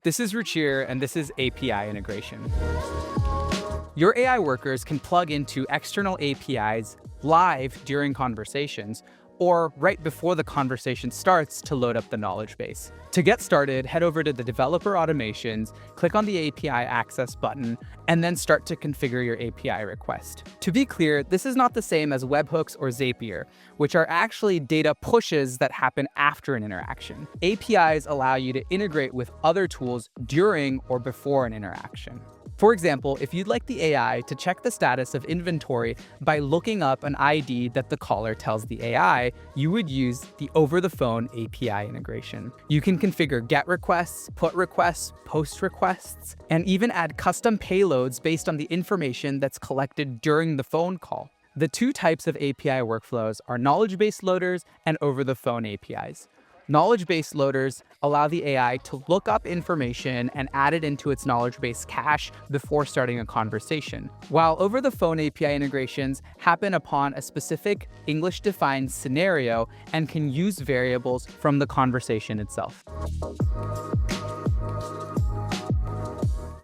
This is Ruchir, and this is API integration. Your AI workers can plug into external APIs live during conversations or right before the conversation starts to load up the knowledge base. To get started, head over to the Developer Automations, click on the API Access button, and then start to configure your API request. To be clear, this is not the same as webhooks or Zapier, which are actually data pushes that happen after an interaction. APIs allow you to integrate with other tools during or before an interaction. For example, if you'd like the AI to check the status of inventory by looking up an ID that the caller tells the AI, you would use the over-the-phone API integration. You can configure GET requests, PUT requests, POST requests, and even add custom payloads based on the information that's collected during the phone call. The two types of API workflows are knowledge-based loaders and over-the-phone APIs. Knowledge base loaders allow the AI to look up information and add it into its knowledge base cache before starting a conversation, while over-the-phone API integrations happen upon a specific English-defined scenario and can use variables from the conversation itself.